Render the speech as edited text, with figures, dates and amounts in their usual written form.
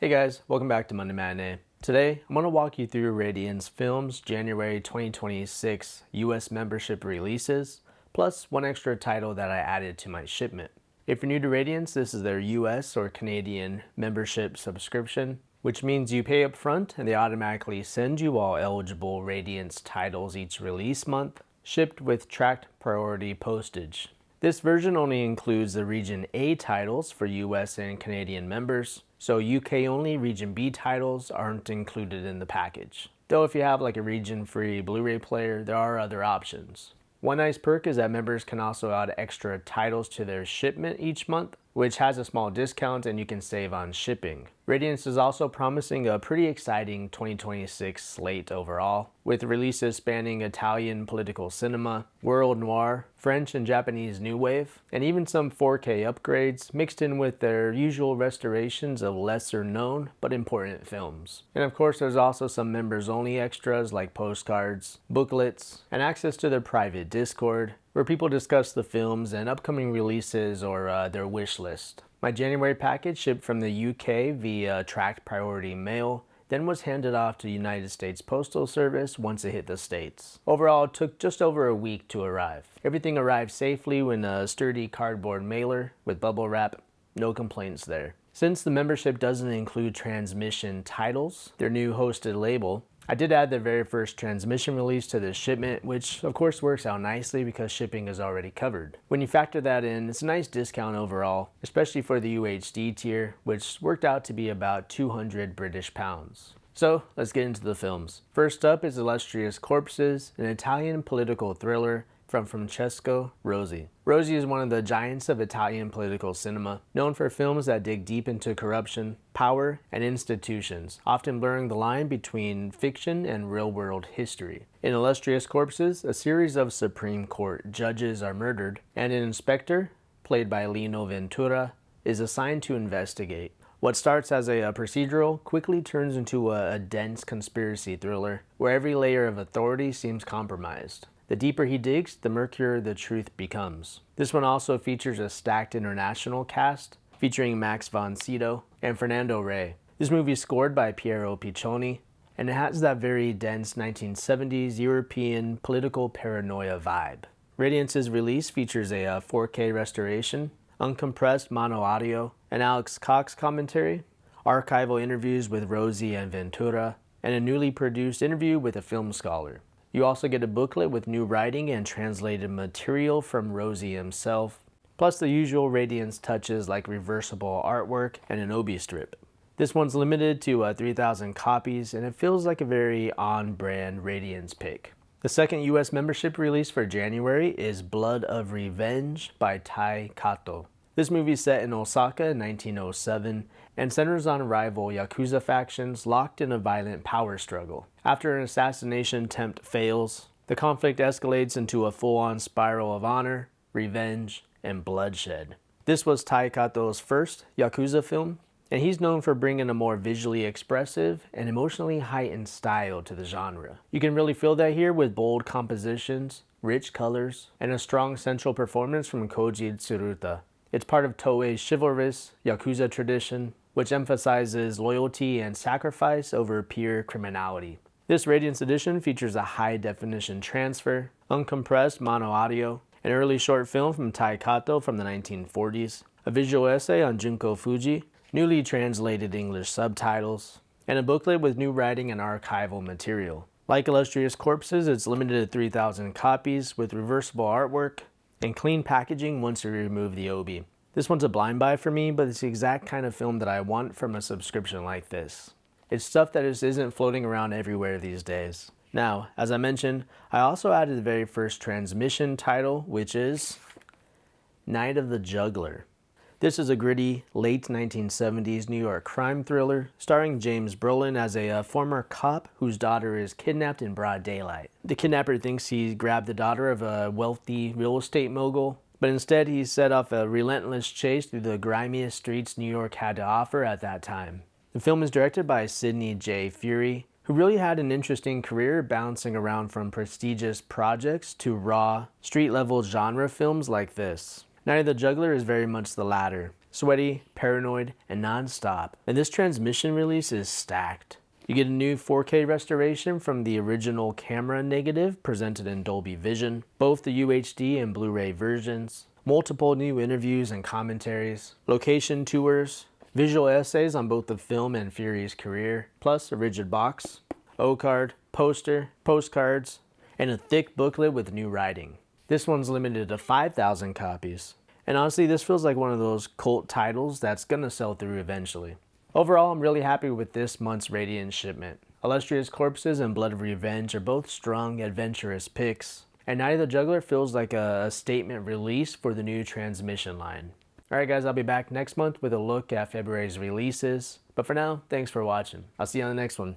Hey guys, welcome back to Monday Matinee. Today, I'm going to walk you through Radiance Films' January 2026 US membership releases, plus one extra title that I added to my shipment. If you're new to Radiance, this is their US or Canadian membership subscription, which means you pay up front and they automatically send you all eligible Radiance titles each release month, shipped with tracked priority postage. This version only includes the Region A titles for US and Canadian members, so UK only Region B titles aren't included in the package. Though if you have like a region free Blu-ray player, there are other options. One nice perk is that members can also add extra titles to their shipment each month, which has a small discount and you can save on shipping. Radiance is also promising a pretty exciting 2026 slate overall, with releases spanning Italian political cinema, world noir, French and Japanese new wave, and even some 4K upgrades mixed in with their usual restorations of lesser known but important films. And of course there's also some members only extras like postcards, booklets, and access to their private Discord, where people discuss the films and upcoming releases or their wish list. My January package shipped from the UK via tracked priority mail, then was handed off to the United States Postal Service once it hit the States. Overall, it took just over a week to arrive. Everything arrived safely in a sturdy cardboard mailer with bubble wrap. No complaints there. Since the membership doesn't include transmission titles, their new hosted label, I did add their very first transmission release to this shipment, which of course works out nicely because shipping is already covered. When you factor that in, it's a nice discount overall, especially for the UHD tier, which worked out to be about 200 British pounds. So let's get into the films. First up is Illustrious Corpses, an Italian political thriller from Francesco Rosi. Rosi is one of the giants of Italian political cinema, known for films that dig deep into corruption, power, and institutions, often blurring the line between fiction and real-world history. In Illustrious Corpses, a series of Supreme Court judges are murdered, and an inspector, played by Lino Ventura, is assigned to investigate. What starts as a procedural quickly turns into a dense conspiracy thriller, where every layer of authority seems compromised. The deeper he digs, the murkier the truth becomes. This one also features a stacked international cast, featuring Max von Sydow and Fernando Rey. This movie is scored by Piero Piccioni, and it has that very dense 1970s European political paranoia vibe. Radiance's release features a 4K restoration, uncompressed mono audio, an Alex Cox commentary, archival interviews with Rosi and Ventura, and a newly produced interview with a film scholar. You also get a booklet with new writing and translated material from Rosi himself, plus the usual Radiance touches like reversible artwork and an obi strip. This one's limited to 3,000 copies, and it feels like a very on-brand Radiance pick. The second US membership release for January is Blood of Revenge by Tai Kato. This movie is set in Osaka in 1907 and centers on rival Yakuza factions locked in a violent power struggle. After an assassination attempt fails, the conflict escalates into a full-on spiral of honor, revenge, and bloodshed. This was Tai Kato's first Yakuza film, and he's known for bringing a more visually expressive and emotionally heightened style to the genre. You can really feel that here with bold compositions, rich colors, and a strong central performance from Koji Tsuruta. It's part of Toei's chivalrous Yakuza tradition, which emphasizes loyalty and sacrifice over pure criminality. This Radiance edition features a high-definition transfer, uncompressed mono audio, an early short film from Tai Kato from the 1940s, a visual essay on Junko Fuji, newly translated English subtitles, and a booklet with new writing and archival material. Like Illustrious Corpses, it's limited to 3,000 copies with reversible artwork and clean packaging once you remove the obi. This one's a blind buy for me, but it's the exact kind of film that I want from a subscription like this. It's stuff that just isn't floating around everywhere these days. Now, as I mentioned, I also added the very first transmission title, which is Night of the Juggler. This is a gritty, late 1970s New York crime thriller starring James Brolin as a former cop whose daughter is kidnapped in broad daylight. The kidnapper thinks he grabbed the daughter of a wealthy real estate mogul, but instead he set off a relentless chase through the grimiest streets New York had to offer at that time. The film is directed by Sidney J. Furie, who really had an interesting career bouncing around from prestigious projects to raw, street-level genre films like this. Night of the Juggler is very much the latter. Sweaty, paranoid, and non-stop. And this transmission release is stacked. You get a new 4K restoration from the original camera negative presented in Dolby Vision, both the UHD and Blu-ray versions, multiple new interviews and commentaries, location tours, visual essays on both the film and Fury's career, plus a rigid box, O-card, poster, postcards, and a thick booklet with new writing. This one's limited to 5,000 copies. And honestly, this feels like one of those cult titles that's gonna sell through eventually. Overall, I'm really happy with this month's Radiance shipment. Illustrious Corpses and Blood of Revenge are both strong, adventurous picks. And Night of the Juggler feels like a statement release for the new transmission line. Alright guys, I'll be back next month with a look at February's releases. But for now, thanks for watching. I'll see you on the next one.